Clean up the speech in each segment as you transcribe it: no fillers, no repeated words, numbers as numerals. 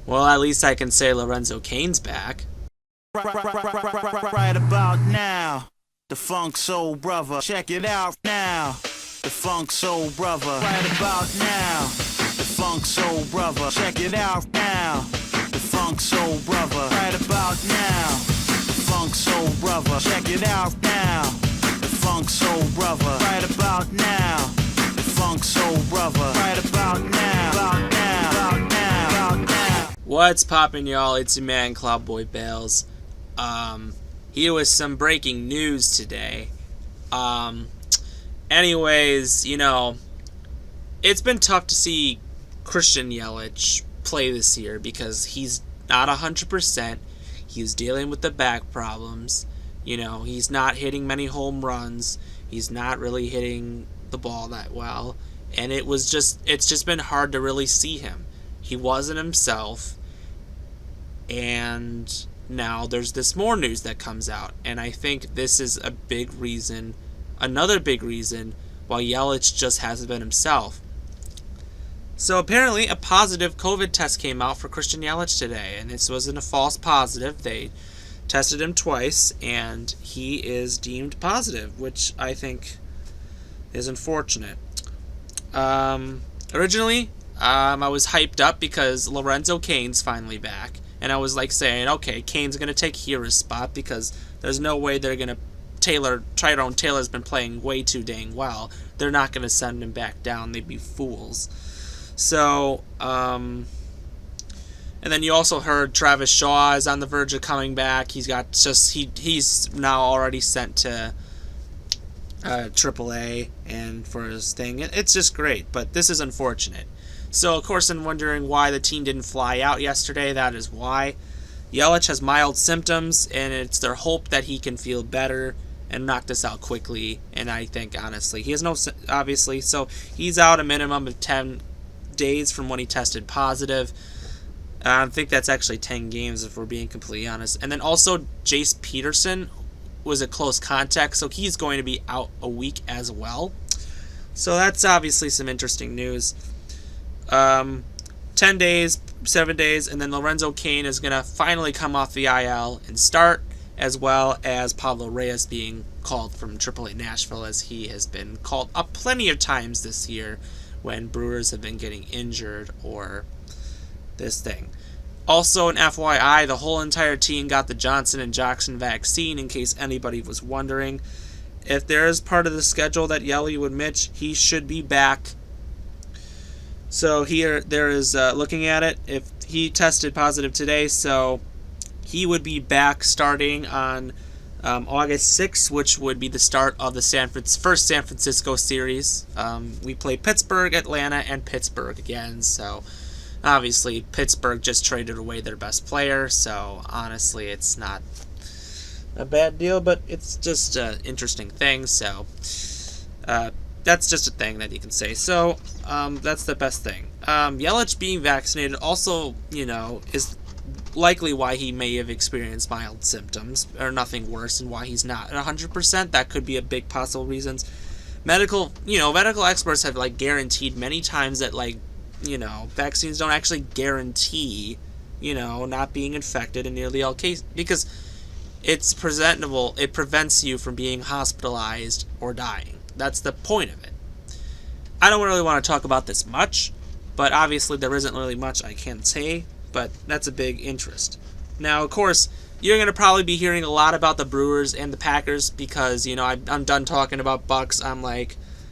Well, at least I can say Lorenzo Cain's back. Right about now, the Funk Soul Brother. Check it out now, the Funk Soul Brother. Right about now, the Funk Soul Brother. Check it out now, the Funk Soul Brother. Right about now, the Funk Soul Brother. Check it out now, the Funk Soul Brother. Right about now, the Funk Soul Brother. Right about now, about now, about now, about now. What's poppin', y'all? It's your man, Cloudboy Bales. Here was some breaking news today. Anyways, it's been tough to see Christian Yelich play this year because he's not 100%. He's dealing with the back problems. He's not hitting many home runs. He's not really hitting the ball that well. And it's just been hard to really see him. He wasn't himself. And now there's this more news that comes out. And I think this is a big reason, another big reason, why Yelich just hasn't been himself. So apparently a positive COVID test came out for Christian Yelich today. And this wasn't a false positive. They tested him twice, and he is deemed positive, which I think is unfortunate. Originally, I was hyped up because Lorenzo Cain's finally back. And I was saying, okay, Cain's going to take Hira's spot because there's no way they're going to Tyrone Taylor's been playing way too dang well. They're not going to send him back down. They'd be fools. So, and then you also heard Travis Shaw is on the verge of coming back. He's now already sent to AAA and for his thing. It's just great, but this is unfortunate. So, of course, I'm wondering why the team didn't fly out yesterday. That is why. Yelich has mild symptoms, and it's their hope that he can feel better and knock this out quickly. And I think, honestly, he has no, obviously, so he's out a minimum of 10 days from when he tested positive. I think that's actually 10 games, if we're being completely honest. And then also, Jace Peterson was a close contact, so he's going to be out a week as well. So that's obviously some interesting news. 10 days, 7 days, and then Lorenzo Cain is going to finally come off the IL and start, as well as Pablo Reyes being called from AAA Nashville, as he has been called up plenty of times this year when Brewers have been getting injured or this thing. Also, an FYI, the whole entire team got the Johnson & Johnson vaccine, in case anybody was wondering. If there is part of the schedule that Yelich would miss, he should be back. So here, there is, looking at it, if he tested positive today, so he would be back starting on August 6th, which would be the start of the first San Francisco series. We play Pittsburgh, Atlanta, and Pittsburgh again, so obviously Pittsburgh just traded away their best player, so honestly it's not a bad deal, but it's just an interesting thing, so that's just a thing that you can say. So, that's the best thing. Yelich being vaccinated also, is likely why he may have experienced mild symptoms, or nothing worse, and why he's not at 100%. That could be a big possible reasons. Medical experts have, guaranteed many times that, vaccines don't actually guarantee, not being infected in nearly all cases, because it's presentable. It prevents you from being hospitalized or dying. That's the point of it. I don't really want to talk about this much, but obviously there isn't really much I can say, but that's a big interest. Now, of course, you're going to probably be hearing a lot about the Brewers and the Packers because, I'm done talking about Bucks.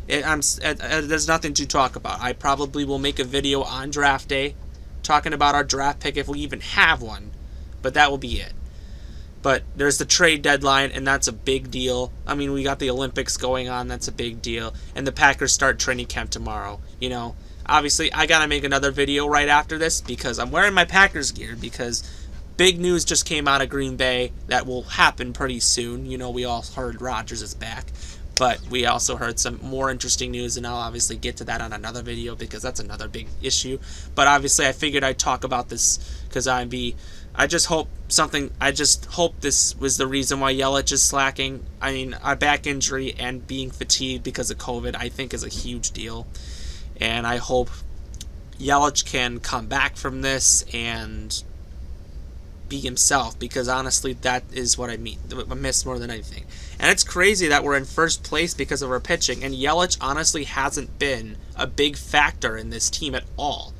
There's nothing to talk about. I probably will make a video on draft day talking about our draft pick if we even have one, but that will be it. But there's the trade deadline, and that's a big deal. I mean, we got the Olympics going on. That's a big deal. And the Packers start training camp tomorrow. Obviously, I got to make another video right after this because I'm wearing my Packers gear because big news just came out of Green Bay that will happen pretty soon. We all heard Rodgers is back. But we also heard some more interesting news, and I'll obviously get to that on another video because that's another big issue. But obviously, I figured I'd talk about this because I just hope this was the reason why Yelich is slacking. I mean, a back injury and being fatigued because of COVID, I think, is a huge deal. And I hope, Yelich can come back from this and be himself, because honestly, that is what I miss more than anything. And it's crazy that we're in first place because of our pitching, and Yelich honestly hasn't been a big factor in this team at all.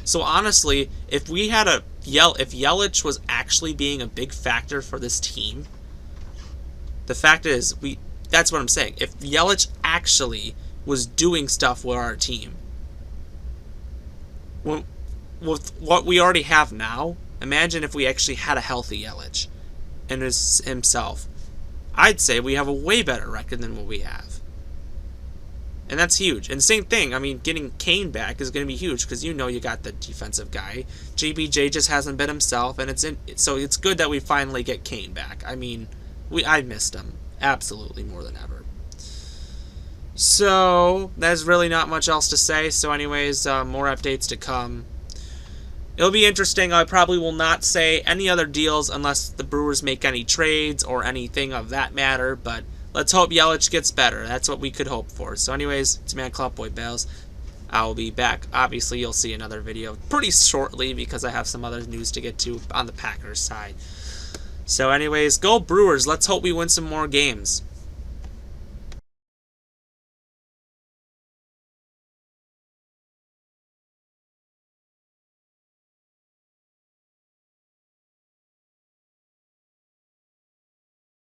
So honestly, if Yelich was actually being a big factor for this team, the fact is, that's what I'm saying. If Yelich actually was doing stuff with our team, with what we already have now, imagine if we actually had a healthy Yelich and himself. I'd say we have a way better record than what we have. And that's huge. And same thing, I mean, getting Kane back is going to be huge, because you got the defensive guy. JBJ just hasn't been himself, and so it's good that we finally get Kane back. I mean, I missed him absolutely more than ever. So there's really not much else to say. So anyways, more updates to come. It'll be interesting. I probably will not say any other deals unless the Brewers make any trades or anything of that matter, but let's hope Yelich gets better. That's what we could hope for. So anyways, it's Man Club Boy Bales. I'll be back. Obviously, you'll see another video pretty shortly because I have some other news to get to on the Packers side. So anyways, go Brewers. Let's hope we win some more games.